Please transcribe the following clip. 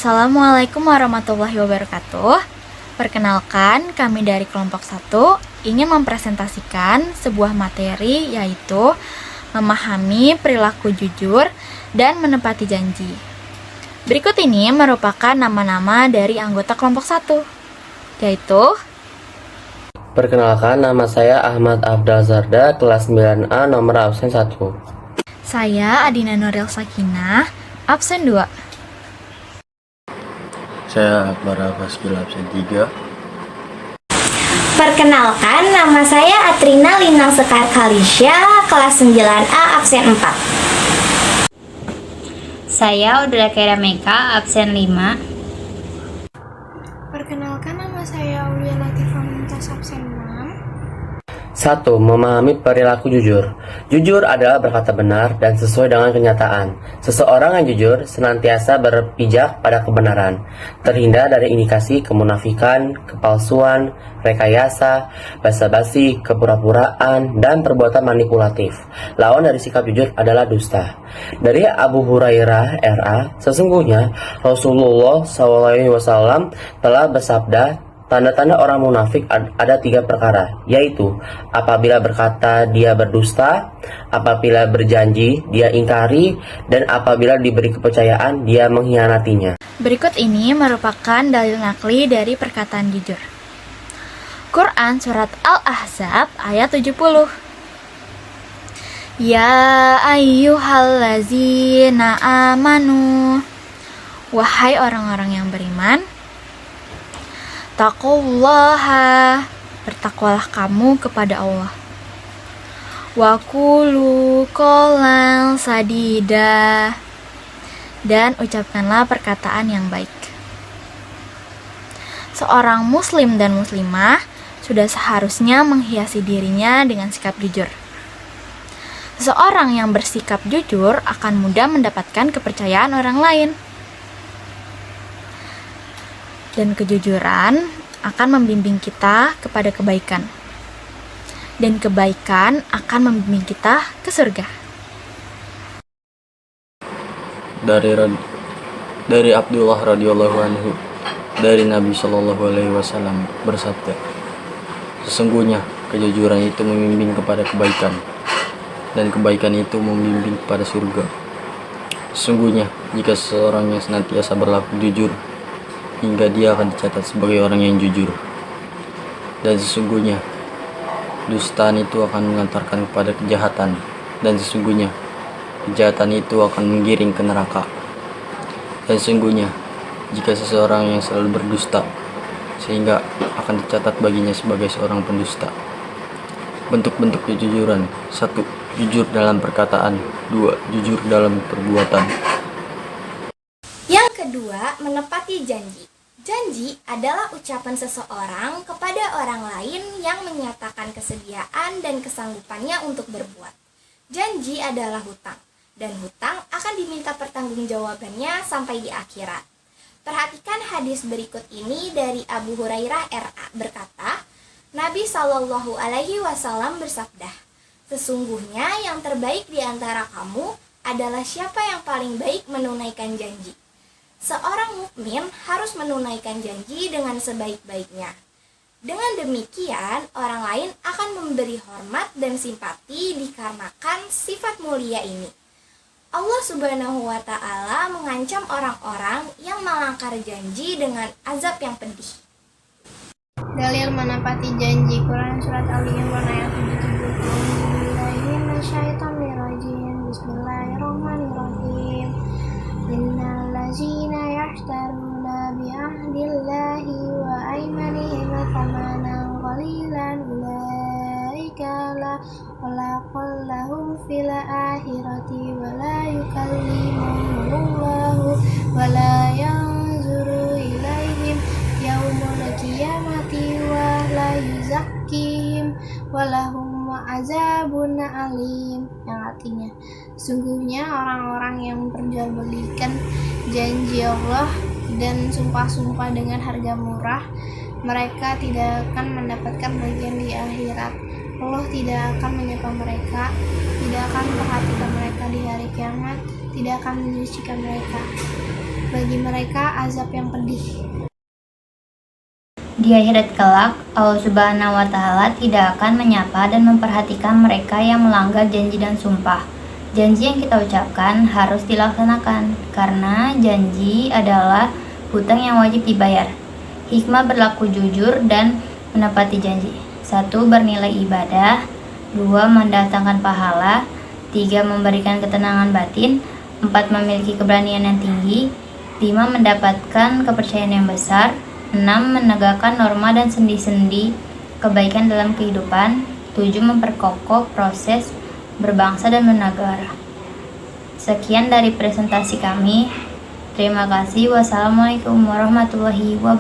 Assalamualaikum warahmatullahi wabarakatuh. Perkenalkan, kami dari kelompok 1 ingin mempresentasikan sebuah materi, yaitu memahami perilaku jujur dan menepati janji. Berikut ini merupakan nama-nama dari anggota kelompok 1, yaitu: Perkenalkan, nama saya Ahmad Afdal Zarda, kelas 9A, nomor absen 1. saya Adina Nuril Sakinah, absen 2. Saya Akbar Abaskil, absen 3. Perkenalkan, nama saya Atrina Linang Sekar Kalisya, kelas 9A, absen 4. Saya Udra Kera Meka, absen 5. Perkenalkan, nama saya Aulia Latifah Mumtaz, absen 6. 1. Memahami perilaku jujur. Jujur adalah berkata benar dan sesuai dengan kenyataan. Seseorang yang jujur senantiasa berpijak pada kebenaran, terhindar dari indikasi kemunafikan, kepalsuan, rekayasa, basa-basi, kepura-puraan, dan perbuatan manipulatif. Lawan dari sikap jujur adalah dusta. Dari Abu Hurairah RA, sesungguhnya Rasulullah SAW telah bersabda, tanda-tanda orang munafik ada 3 perkara, yaitu apabila berkata dia berdusta, apabila berjanji dia ingkari, dan apabila diberi kepercayaan dia mengkhianatinya. Berikut ini merupakan dalil nakli dari perkataan jujur. Quran Surat Al-Ahzab ayat 70. Ya ayyuhallazina amanu, wahai orang-orang yang beriman, taqullaha, bertakwalah kamu kepada Allah. Wa qulu qawlan sadida, dan ucapkanlah perkataan yang baik. Seorang muslim dan muslimah sudah seharusnya menghiasi dirinya dengan sikap jujur. Seseorang yang bersikap jujur akan mudah mendapatkan kepercayaan orang lain. Dan kejujuran akan membimbing kita kepada kebaikan. Dan kebaikan akan membimbing kita ke surga. Dari Abdullah radhiyallahu anhu, dari Nabi Shallallahu alaihi wasallam bersabda, sesungguhnya kejujuran itu membimbing kepada kebaikan, dan kebaikan itu membimbing kepada surga. Sesungguhnya jika seseorang yang senantiasa berlaku jujur, hingga dia akan dicatat sebagai orang yang jujur. Dan sesungguhnya dustaan itu akan mengantarkan kepada kejahatan, dan sesungguhnya kejahatan itu akan menggiring ke neraka. Dan sesungguhnya jika seseorang yang selalu berdusta, sehingga akan dicatat baginya sebagai seorang pendusta. Bentuk-bentuk kejujuran: 1. Jujur dalam perkataan. 2. Jujur dalam perbuatan. Yang kedua, menepati janji. Janji adalah ucapan seseorang kepada orang lain yang menyatakan kesediaan dan kesanggupannya untuk berbuat. Janji adalah hutang, dan hutang akan diminta pertanggungjawabannya sampai di akhirat. Perhatikan hadis berikut ini dari Abu Hurairah RA berkata, Nabi Shallallahu alaihi wasallam bersabda, sesungguhnya yang terbaik di antara kamu adalah siapa yang paling baik menunaikan janji. Seorang mukmin harus menunaikan janji dengan sebaik-baiknya. Dengan demikian, orang lain akan memberi hormat dan simpati dikarenakan sifat mulia ini. Allah Subhanahu wa Ta'ala mengancam orang-orang yang melanggar janji dengan azab yang pedih. Dalil menepati janji. Quran Surat Ali Imran ayat 77. Bismillahirrahmanirrahim. Innal ladzina yashtaruna bi ahdillahi wa aymanihim thamanan qalilan ulaika la khalaqal lahum fil akhirati wa la yukallimuhumullahu wa la yanzuru ilaihim yaumul qiyamati wa la yuzakkihim wa lahum azabun alim, yang artinya sungguhnya orang-orang yang memperjualbelikan janji Allah dan sumpah-sumpah dengan harga murah, mereka tidak akan mendapatkan bagian di akhirat. Allah tidak akan menyapa mereka, tidak akan memperhatikan mereka di hari kiamat, tidak akan menyucikan mereka. bagi mereka azab yang pedih. Di akhirat kelak, Allah Subhanahu wa Ta'ala tidak akan menyapa dan memperhatikan mereka yang melanggar janji dan sumpah. Janji yang kita ucapkan harus dilaksanakan, karena janji adalah hutang yang wajib dibayar. Hikmah berlaku jujur dan menepati janji. 1. Bernilai ibadah. 2. Mendatangkan pahala. 3. Memberikan ketenangan batin. 4. Memiliki keberanian yang tinggi. 5. Mendapatkan kepercayaan yang besar. 6. Menegakkan norma dan sendi-sendi kebaikan dalam kehidupan. 7. Memperkokoh proses berbangsa dan bernegara. Sekian dari presentasi kami. Terima kasih. Wassalamualaikum warahmatullahi wabarakatuh.